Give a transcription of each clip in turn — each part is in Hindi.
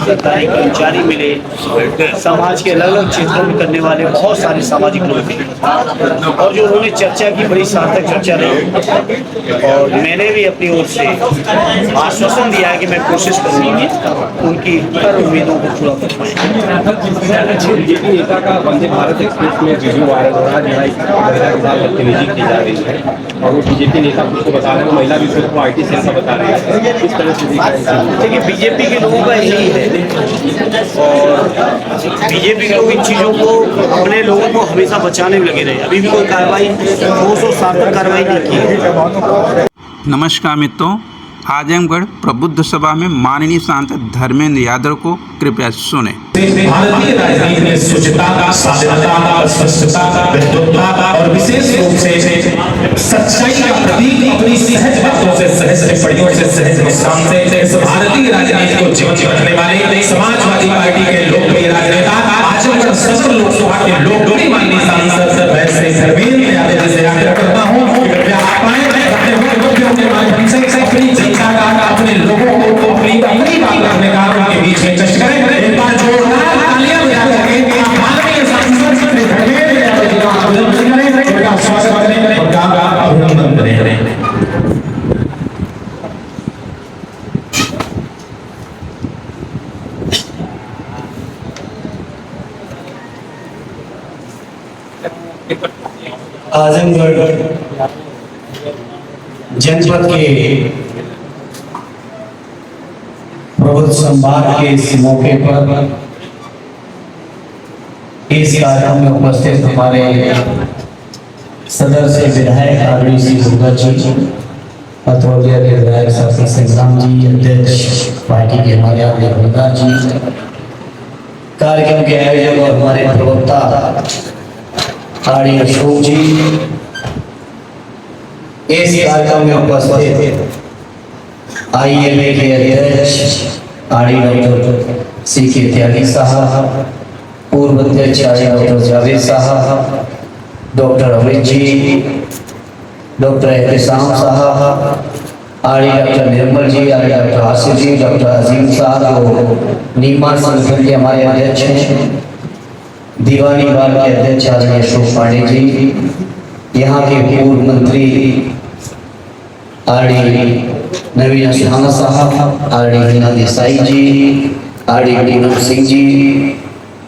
कोशिश करता है कि जारी मिले समाज के अलग अलग क्षेत्रों में करने वाले बहुत सारे सामाजिक लोग हैं। और जो उन्होंने चर्चा की बड़ी सार्थक चर्चा रही, और मैंने भी अपनी ओर से आश्वासन दिया है कि मैं कोशिश करूँगी उनकी हर उम्मीदों को पूरा कर पाएँ। बीजेपी नेता का वंदे भारत एक्सप्रेस में वीडियो वायरल हो रहा है जहाँ एक महिला के साथ बदतमीजी की जा रही है, और वो बीजेपी नेता खुद को बता रहे हैं, महिला भी खुद को IT सेल का बता रही है। किस तरह से देखिए, बीजेपी के लोगों का यही है, और बीजेपी के लोग इन चीज़ों को, अपने लोगों को हमेशा बचाने में लगे रहे। अभी भी कोई कार्रवाई, ठोस और सार्थक कार्रवाई नहीं की है। नमस्कार मित्रों, आजमगढ़ प्रबुद्ध सभा में माननीय सांसद धर्मेंद्र यादव को कृपया सुने। भारतीय राजनीति में शुचिता, स्वाधीनता, स्पष्टता, विद्वत्ता और विशेष रूप से सच्चाई का प्रतीक अपनी सहज बातों से, सहज टिप्पणियों से, सहज मुस्कान से इस भारतीय राजनीति को जीवित रखने वाले समाजवादी पार्टी के लोकप्रिय राजनेता, आजमगढ़ सदर लोकसभा के लोकप्रिय माननीय सांसद वैसे धर्मेंद्र यादव से आग्रह करता हूँ कि कृपया आप आए अपने वक्तव्यों के माध्यम से अपनी जनता का, अपने लोगों को अपनी बात रखने का उनके बीच में चर्चा करें। एक बार जोरदार तालियां बजा करके माननीय सांसद धर्मेंद्र यादव जी का अभिनंदन करें, उनका स्वागत करें और उनका अभिनंदन करें। आजमगढ़ जनपद के प्रबुद्ध संवाद के इस मौके पर इस कार्यक्रम में उपस्थित हमारे सदर से विधायक आदरणीय श्री दुर्गा जी, अतौलिया के विधायक शासन संग्राम जी, अध्यक्ष पार्टी के हमारे आदरणीय जी, कार्यक्रम के आयोजक और हमारे प्रवक्ता आदरणीय अशोक जी, इस कार्यक्रम में उपस्थित IMA के अध्यक्ष आदरणीय डॉक्टर CK त्यागी साहब, पूर्व अध्यक्ष आदरणीय डॉक्टर जावेद साहब, डॉक्टर अमित जी, डॉक्टर एहतशाम साहब, आदरणीय डॉक्टर निर्मल जी, आदरणीय डॉक्टर आसिफ जी, डॉक्टर अजीम साहब, जो नीमा संगठन के हमारे अध्यक्ष हैं, दीवानी बार के अध्यक्ष आदरणीय अशोक पांडे जी, यहाँ के पूर्व मंत्री आदरणीय नवीन अस्थाना साहब, आदरणीय हिना देसाई जी, आदरणीय पूनम सिंह जी,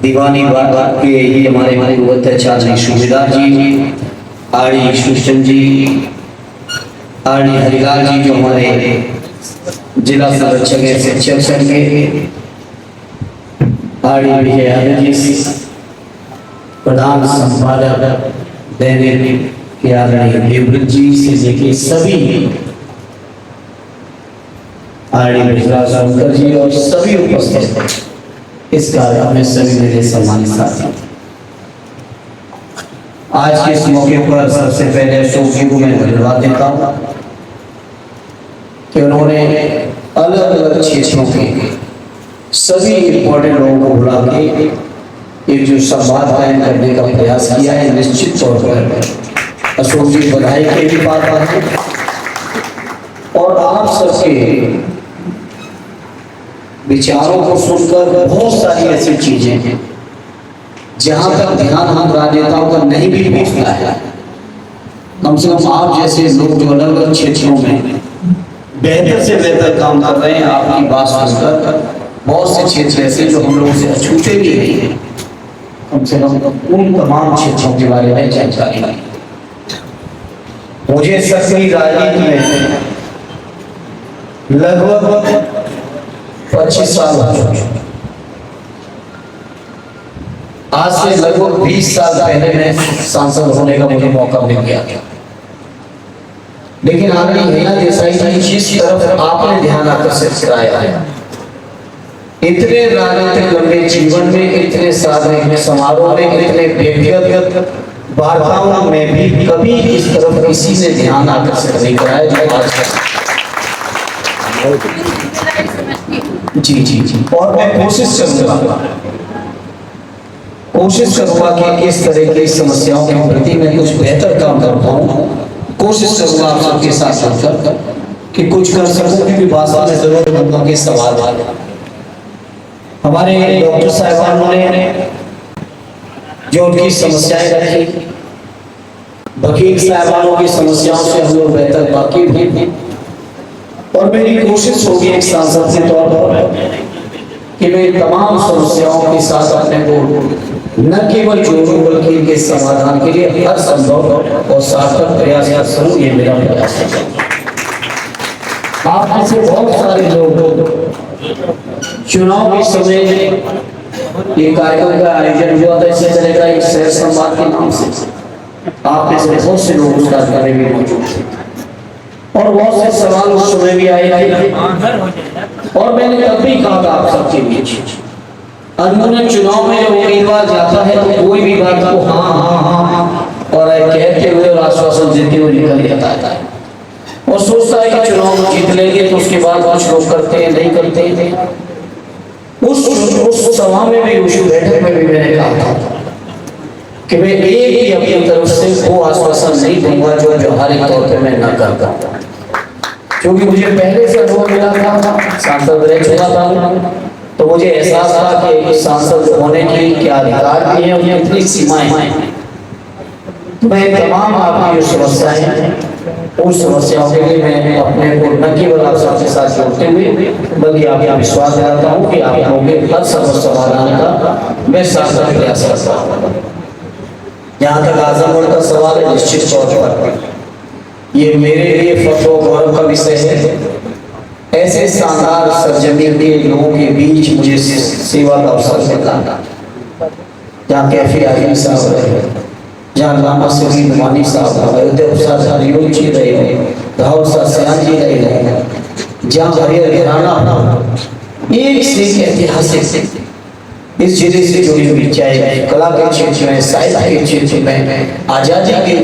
दीवानी बार के ही हमारे पूर्व अध्यक्ष आदरणीय सुबेदार जी, आदरणीय सुषम जी, आदरणीय हरिलाल जी, जो हमारे जिला संरक्षक है शिक्षक संघ के, आदरणीय विजय यादव जी, प्रधान संपादक दैनिक के आदरणीय देवव्रत जी से लेके सभी, आदरणीय विश्वास शंकर जी और सभी उपस्थित इस कार्यक्रम में सभी मेरे सम्मानित साथी। आज के इस मौके पर सबसे पहले अशोक जी को मैं धन्यवाद देता हूँ कि उन्होंने अलग अलग क्षेत्रों के सभी इम्पोर्टेंट लोगों को बुला के एक जो संवाद कायम करने का प्रयास किया है। निश्चित तौर पर अशोक जी बधाई के भी पात्र हैं, और आप सबके विचारों को सुनकर बहुत सारी ऐसी चीजें हैं जहां तक ध्यान हम राजनेताओं का नहीं भी पहुंचता है, कम से कम आप जैसे लोग जो अलग अलग क्षेत्रों में बेहतर से बेहतर काम कर रहे हैं, आपकी बात सुनकर बहुत से क्षेत्र ऐसे जो हम लोगों से अछूते भी नहीं है, कम से कम उन तमाम क्षेत्रों के बारे में जानकारी है। मुझे सक्रिय राजनीति में लगभग 25 साल हो चुके। आज से लगभग 20 साल पहले मैं सांसद होने का मुझे मौका मिल गया, लेकिन आदरणीय हिना देसाई जी जिस तरफ आपने ध्यान आकर्षित कराया है, इतने राजनीतिक लंबे जीवन में, इतने सार्वजनिक समारोह में, इतने व्यक्तिगत वार्ताओं में भी कभी इस तरफ किसी ने ध्यान आकर्षित नहीं कराया जो आज जी। और मैं कोशिश करूंगा कि इस तरह की समस्याओं के प्रति मैं कुछ बेहतर काम कर पाऊं। कोशिश करूंगा आप सबके साथ मिलकर कि कुछ कर सकूं, क्योंकि वास्तव में जरूरतमंदों के सवाल हमारे डॉक्टर साहिबानों ने जो उनकी समस्याएं रखी, वकील साहिबानों की समस्याओं से हम लोग बेहतर वाकिफ भी, और मेरी कोशिश होगी एक सांसद के तौर पर कि मैं तमाम समस्याओं के साथ अपने को न केवल जोड़ूं बल्कि इनके समाधान के लिए हर संभव और सार्थक प्रयास करूं। ये मेरा प्रयास है। आप में से बहुत सारे लोग चुनाव के समय ये कार्यक्रम का आयोजन हुआ था, इससे चलेगा एक शहर संवाद के नाम से। आप में से बहुत से लोग उस कार्यक्रम में भी मौजूद थे और बहुत से सवाल उस समय भी आए थे, और मैंने तब भी कहा था आप सबके बीच, अनमोल चुनाव में जब उम्मीदवार जाता है तो कोई भी बात को हाँ हाँ हाँ और कहते हुए और आश्वासन देते हुए निकल जाता है और सोचता है कि चुनाव जीत लेंगे, तो उसके बाद कुछ लोग करते हैं नहीं करते हैं। उस सभा में भी, उस बैठक में भी मैंने कहा था कि मैं एक भी अपनी तरफ से वो आश्वासन नहीं दूंगा जो व्यवहारिक तौर पे मैं न करता, क्योंकि मुझे पहले से अनुभव मिला था, सांसद रह चुका था, तो मुझे एहसास था कि सांसद होने की क्या अधिकार भी है, उनकी कितनी सीमाएं हैं। तो मैं तमाम आपकी जो समस्याएं हैं उन समस्याओं के लिए मैं अपने को न केवल आप सबके साथ जोड़ते हुए बल्कि आपका विश्वास दिलाता हूँ कि आप लोगों के हर समस्या समाधान का मैं सार्थक प्रयास करता हूँ। जहाँ तक आजमगढ़ का सवाल है, निश्चित तौर पर ये मेरे लिए फख्र और गौरव का विषय है। ऐसे शानदार सरजमीन के लोगों के बीच मुझे सेवा का अवसर मिला, जहाँ कैफी आजमी साहब रहे, जहाँ लामा सलीम मानी साहब अयोध्या जी रहे, राहुल सयान जी रहे, जहाँ हरियर राणा एक से एक ऐतिहासिक इस जिले से जुड़ी हुई, चाहे कला के क्षेत्र में, साहित्य के क्षेत्र में, आज़ादी के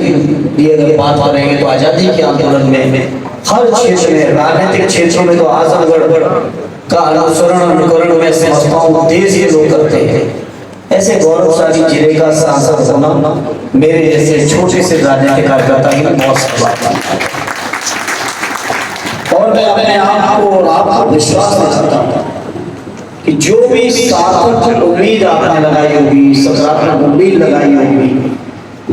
लिए अगर बात करेंगे तो आज़ादी के आंदोलन में, हर क्षेत्र में, राजनीतिक क्षेत्रों में तो आजमगढ़ का अनुसरण अनुकरण में समझता हूँ देश के लोग करते हैं। ऐसे गौरवशाली जिले का सांसद होना मेरे जैसे छोटे से राजनीतिक कार्यकर्ता की बहुत सौभाग्य है, और मैं अपने आप को और आपको विश्वास दिलाता हूँ कि जो भी सार्थक उम्मीद आपने लगाई होगी, सकारात्मक उम्मीद लगाई होगी,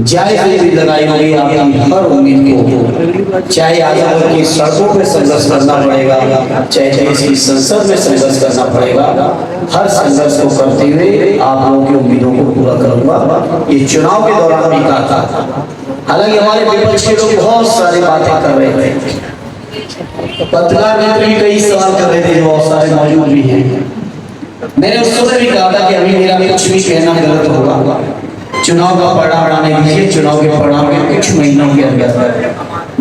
जायज भी लगाई होगी, आपकी हर उम्मीद को, चाहे आजमगढ़ की सड़कों पे संघर्ष करना पड़ेगा, चाहे देश की संसद में संघर्ष करना पड़ेगा, हर संघर्ष को करते हुए आप लोगों की उम्मीदों को पूरा करूंगा। ये चुनाव के दौरान भी कहा था। हालांकि हमारे विपक्ष के लोग बहुत सारी बातें कर रहे थे, पत्रकार मित्र भी कई सवाल कर रहे थे जो बहुत सारे मौजूद भी हैं। मैंने उस समय भी कहा था कि अभी मेरा कुछ भी कहना गलत होगा, चुनाव का परिणाम आने दीजिए, चुनाव के परिणाम के कुछ महीनों के अंदर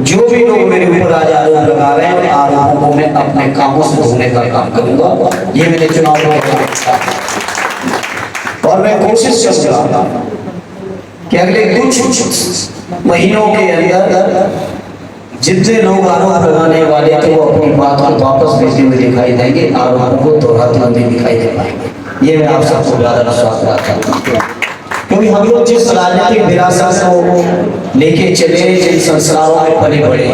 जो भी लोग मेरे ऊपर आज आरोप लगा रहे हैं, आरोपों को मैं अपने कामों से धोने का काम करूंगा। ये मेरे चुनाव में और मैं कोशिश करूंगा कि अगले कुछ महीनों के अंदर जितने लोग आरोप लगाने वाले थे वो अपनी बात को वापस भेजते हुए दिखाई देंगे, आरोपों को दोहराते हुए दिखाई दे पाएंगे। ये मैं आप सबको ज्यादा विश्वास दिलाता हूँ, क्योंकि हम लोग जिस राजनीतिक विरासत को लेके चले, जिन संस्कारों में पले बड़े,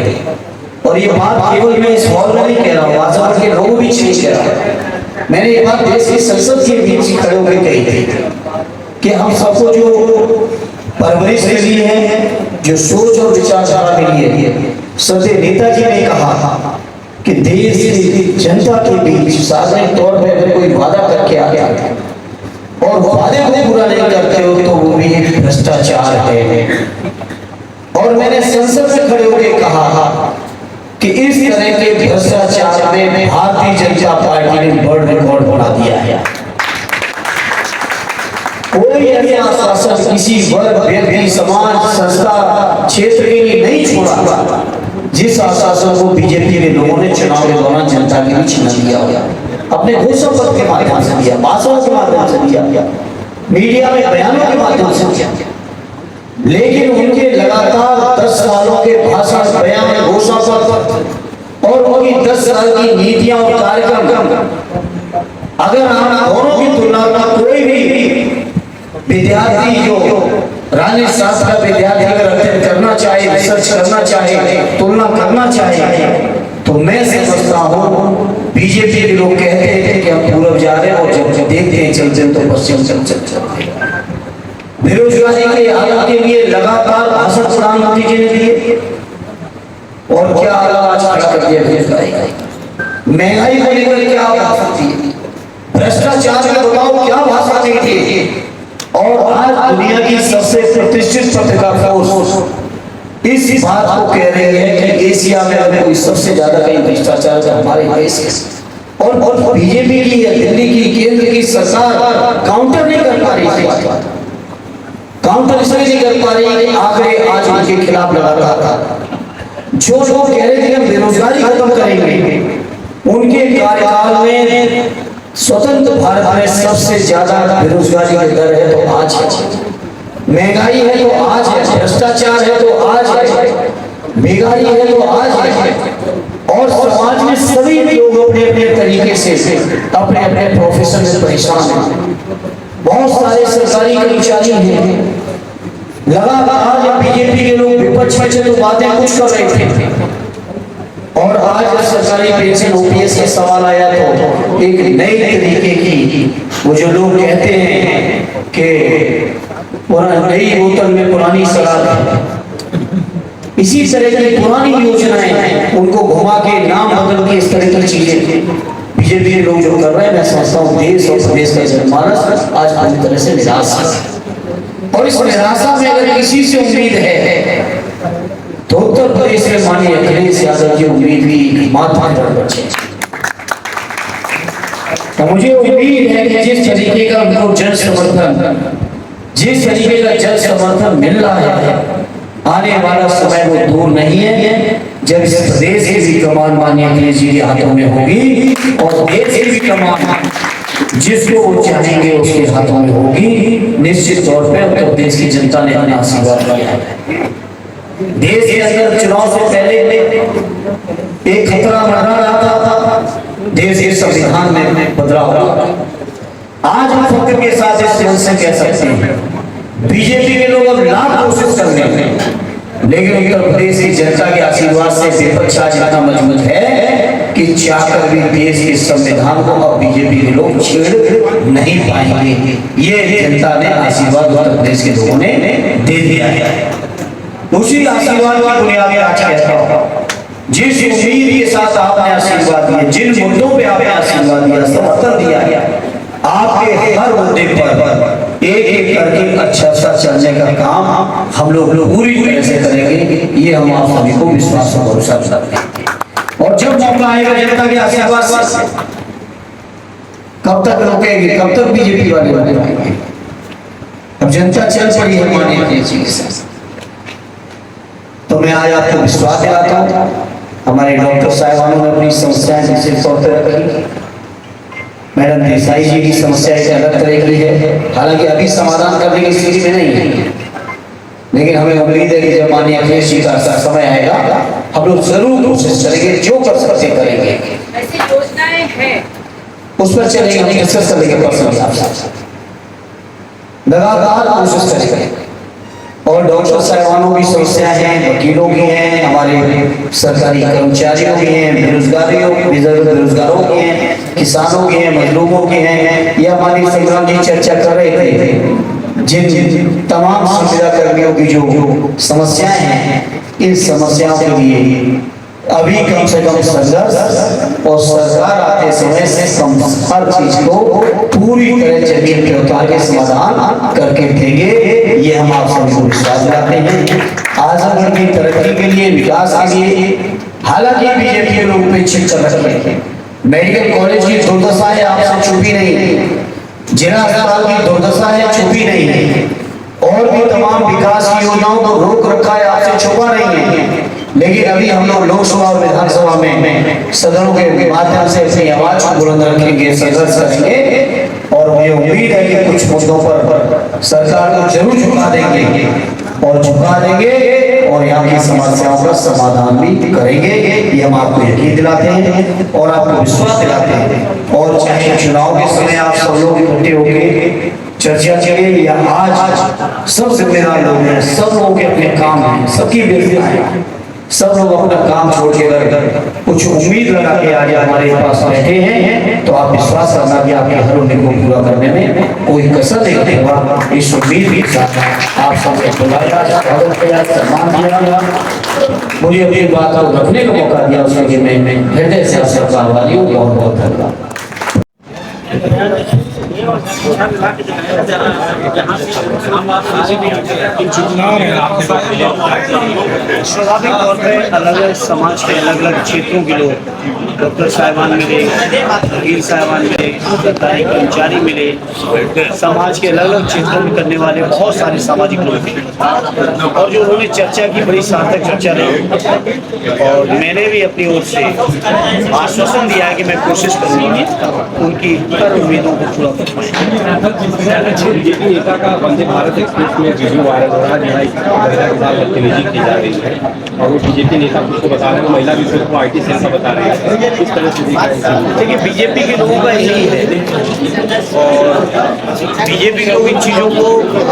और ये बात केवल मैं इस हॉल में नहीं कह रहा हूँ, आजमगढ़ के लोग भी नहीं कह रहा हूँ। मैंने ये बात देश की संसद के बीच खड़े होकर कही थी कि हम सबको जो परवरिश मिली है, जो सोच और विचारधारा मिली है, सत्य नेताजी ने कहा कि देश की जनता के बीच सार्वजनिक तौर पर अगर कोई वादा करके आ गया और वादे को पूरा नहीं करते हो तो वो भी एक भ्रष्टाचार है। और मैंने संसद में खड़े होकर कहा कि इस तरह के भ्रष्टाचार में भारतीय जनता पार्टी ने वर्ल्ड रिकॉर्ड बना दिया है। कोई ऐसा आश्वासन किसी वर्ग, व्यक्ति, समाज, संस्था, क्षेत्र के लिए नहीं छोड़ा जिस आश्वासन को बीजेपी के लोगों ने चुनाव के दौरान जनता के बीच न दिया हो, अपने घोषणा पत्र के माध्यम से दिया, भाषणों के माध्यम से दिया, मीडिया में बयानों के माध्यम से दिया। लेकिन उनके लगातार 10 सालों के भाषण, बयान, घोषणा पत्र और उनकी 10 साल की नीतियां और कार्यक्रम, अगर हम दोनों की तुलना में कोई भी विद्यार्थी जो राजनीति शास्त्र का विद्यार्थी अगर अध्ययन करना चाहे, रिसर्च करना चाहे, तुलना करना चाहे, तो मैं समझता हूँ बीजेपी के लोग कहते हैं कि हम पूरब जा रहे हैं और जब देखते हैं चलते हैं तो पश्चिम चलते हैं। बेरोजगारी के हालात के लिए लगातार भाषण प्रधानमंत्री जी ने दिए और क्या आज खड़ा कर दिया बेरोजगारी। महंगाई को लेकर क्या भाषण दिए, भ्रष्टाचार में बताओ क्या भाषण दिए। और आज दुनिया की सबसे प्रतिष्ठित पत्रिका फोर्स इस बात को कह रही है कि एशिया में अगर कोई सबसे ज्यादा कहीं भ्रष्टाचार हमारे देश है। और बीजेपी की दिल्ली की केंद्र की सरकार काउंटर नहीं कर पा रही, काउंटर इसलिए नहीं कर पा रही आंकड़े आज उनके खिलाफ लगा था। जो लोग कह रहे थे हम बेरोजगारी खत्म करेंगे, उनके कार्यकाल में स्वतंत्र भारत में सबसे ज्यादा बेरोजगारी की दर है तो आज है, महंगाई है तो आज है, भ्रष्टाचार है तो आज है, बेकारी है तो आज है। और समाज में सभी लोग अपने अपने तरीके से अपने अपने प्रोफेशन से परेशान हैं। बहुत सारे सरकारी कर्मचारी हैं, लगातार जब बीजेपी के लोग विपक्ष में थे तो बातें कुछ कर रहे थे और आज जब सरकारी पेंशन ओपीएस का सवाल आया तो एक नई तरीके की वो जो लोग कहते हैं कि नई बोतल में पुरानी सलाद, इसी तरह की पुरानी योजनाएं उनको घुमा के नाम बदल के इस तरह की चीजें बीजेपी के लोग जो कर रहे हैं, मैं समझता हूँ देश और प्रदेश का जनमानस आज पूरी तरह से निराश है। और इस निराशा में अगर किसी से उम्मीद है तो उत्तर प्रदेश में माननीय अखिलेश यादव की उम्मीद भी माथा पर बचे। तो मुझे उम्मीद है कि जिस तरीके का उनको जन समर्थन, जिस तरीके का जन समर्थन मिल रहा है, आने वाला समय वो दूर नहीं है जब इस प्रदेश की भी कमान माननीय अखिलेश जी के हाथों में होगी और देश की भी कमान जिसको वो चाहेंगे उसके हाथों में होगी। निश्चित तौर पर उत्तर प्रदेश की जनता ने हमें आशीर्वाद दिया है। देश के अंदर चुनाव से पहले एक खतरा मंडरा रहा था, देश के संविधान में बदलाव हुआ। आज हम फख्र के साथ इस मंच से कह सकते हैं बीजेपी के लोग अब लाख कोशिश कर रहे हैं, लेकिन उत्तर प्रदेश की जनता के आशीर्वाद से विपक्ष आज इतना मजबूत है कि चाहकर भी देश के संविधान को अब बीजेपी के लोग छेड़ नहीं पाएंगे। ये जनता ने आशीर्वाद उत्तर प्रदेश के लोगों ने दे दिया है। उसी आशीर्वाद की बुनियाद पर आज कहता हूं, जिस उम्मीद के साथ आपने आशीर्वाद दिया, जिन मुद्दों पे आपने आशीर्वाद दिया, समर्थन दिया, आपके हर मुद्दे पर एक एक करके अच्छा सा चलने का काम हम लोग पूरी तरह से करेंगे। ये हम आप सभी को विश्वास और भरोसा करते हैं। और जब मौका आएगा जनता के आशीर्वाद से, कब तक रोकेंगे, कब तक बीजेपी वाले रहेंगे? अब जनता चल पड़ी है माननीय जी से, तो मैं आज आपको विश्वास दिलाता हूँ। हमारे डॉक्टर साहिबानों ने अपनी समस्याएं निश्चित तौर पर रखी, मैडम देसाई जी की समस्या एक अलग तरह की है, हालांकि अभी समाधान करने की स्थिति में नहीं है, लेकिन हमें उम्मीद है कि जब माननीय अखिलेश जी का समय आएगा हम लोग जरूर कोशिश करेंगे, जो कर सकते करेंगे। ऐसी योजनाएं हैं उस पर चलेंगे, हम डिस्कस करेंगे पर्सनली आपसे, लगातार कोशिश करेंगे। और डॉक्टर साहिबानों की समस्याएं हैं, वकीलों की हैं, हमारे सरकारी कर्मचारियों की हैं, बेरोजगारों की हैं, किसानों की हैं, मजलूमों की हैं। यह हमारी संग्राम जी चर्चा कर रहे थे, जिन तमाम संविदा कर्मियों की जो समस्याएं हैं, इन समस्याओं के लिए अभी कम से कम संघर्ष और सरकार आते समय से हर चीज को पूरी तरह जमीन पे उतार के समाधान करके देंगे। ये हम आप सभी को विश्वास दिलाते हैं। आजमगढ़ की तरक्की के लिए, विकास के लिए, हालांकि बीजेपी के लोग उपेक्षित कर रहे हैं। मेडिकल कॉलेज की दुर्दशा है, आपसे छुपी नहीं है, जिला अस्पताल की दुर्दशा है, छुपी नहीं है, और भी तमाम विकास की योजनाओं को रोक रखा है, आपसे छुपा नहीं है। लेकिन अभी हम लोग लोकसभा और विधानसभा में सदनों के माध्यम से अपनी आवाज को बुलंद रखेंगे, संघर्ष करेंगे, और मुझे उम्मीद है कि कुछ मुद्दों पर सरकार को जरूर झुका देंगे और झुका देंगे और यहाँ की समस्याओं का समाधान भी करेंगे। ये हम आपको यकीन दिलाते हैं और आपको विश्वास दिलाते हैं। और चाहे चुनाव के समय आप सब लोग इकट्ठे होंगे, चर्चा चले, या आज सब जिम्मेदार लोग हैं, सब लोगों के अपने काम हैं, सबकी व्यवस्था है, सब लोग अपना काम छोड़ के अगर कुछ उम्मीद लगा के आज हमारे पास बैठे हैं तो आप विश्वास करना कि आपके हर उम्मीद को पूरा करने में कोई कसर नहीं होगा। इस उम्मीद के साथ आप सबसे बुलाया, स्वागत किया, सम्मान किया, मुझे अपनी बात को रखने का मौका दिया, उसके लिए मैं हृदय से आप सबका आभारी हूँ। बहुत बहुत धन्यवाद। स्वाभाविक तौर पे अलग अलग समाज के अलग अलग क्षेत्रों के लोग, डॉक्टर साहिबान मिले, वकील साहिबान मिले, सरकारी कर्मचारी मिले, समाज के अलग अलग क्षेत्रों में करने वाले बहुत सारे सामाजिक लोग मिले और जो उन्होंने चर्चा की बड़ी सार्थक चर्चा रही और मैंने भी अपनी ओर से आश्वासन दिया है कि मैं कोशिश करूँगी उनकी हर उम्मीदों को पूरा कर पाएंगे। बीजेपी नेता का वंदे भारत एक्सप्रेस में वीडियो वायरल हो रहा है जहाँ एक महिला के साथ बदतमीजी की जा रही है और वो बीजेपी नेता खुद को बता रहे हैं, महिला भी खुद को IT सेल का बता रहे हैं। किस तरह से देखिए बीजेपी के लोगों का यही है और बीजेपी के लोग इन चीज़ों को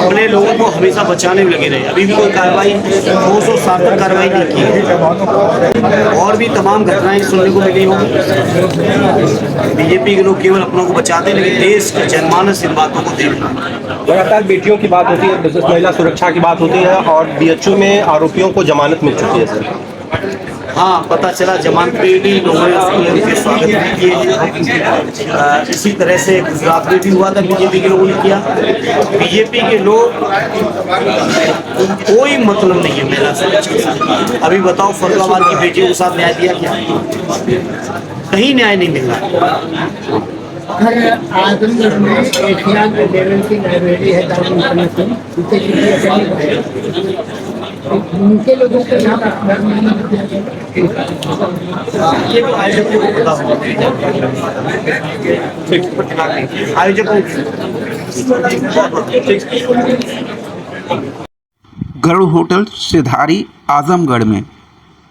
अपने लोगों को हमेशा बचाने में लगे रहे। अभी भी कोई कार्रवाई 200 सार्थक कार्रवाई नहीं की है और भी तमाम घटनाएं सुनने को मिली होंगी। बीजेपी के लोग केवल अपनों को बचाते लेकिन देश का जनमानस इन बातों को देख रहा है। लगातार बेटियों की बात होती है, महिला सुरक्षा की बात होती है और BHU में आरोपियों को जमानत मिल चुकी है सर। हाँ, पता चला जमानत पे भी लोगों ने उनके स्वागत भी किए। इसी तरह से गुजरात में भी हुआ था, बीजेपी के लोगों ने किया। बीजेपी के लोग कोई मतलब नहीं है मेरा से। अभी बताओ फरुखाबाद की बेटियों के साथ न्याय दिया क्या? कहीं न्याय नहीं मिल रहा। आजमगढ़ में एशिया के लेवल की लाइब्रेरी है दारुल इंटरनेशनल, उनके लोगों को यहाँ ये तो आयोजकों को पता होगा। आयोजकों गरुड़ होटल सिधारी आजमगढ़ में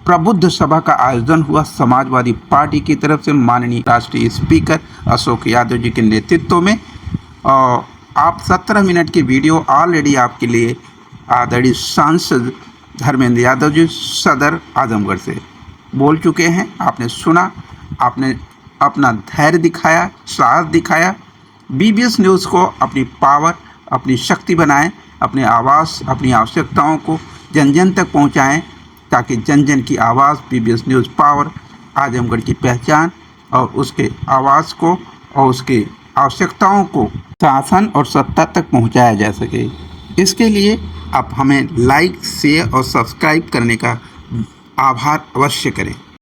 प्रबुद्ध सभा का आयोजन हुआ। समाजवादी पार्टी की तरफ से माननीय राष्ट्रीय स्पीकर अशोक यादव जी के नेतृत्व में और आप 17 मिनट की वीडियो ऑलरेडी आपके लिए आदरणीय सांसद धर्मेंद्र यादव जी सदर आजमगढ़ से बोल चुके हैं। आपने सुना, आपने अपना धैर्य दिखाया, साहस दिखाया। BBS न्यूज़ को अपनी पावर, अपनी शक्ति बनाएं, अपने आवाज़, अपनी आवश्यकताओं को जन जन तक पहुंचाएं ताकि जन जन की आवाज़, BBS न्यूज़ पावर, आजमगढ़ की पहचान और उसके आवाज़ को और उसके आवश्यकताओं को शासन और सत्ता तक पहुंचाया जा सके। इसके लिए आप हमें लाइक, शेयर और सब्सक्राइब करने का आभार अवश्य करें।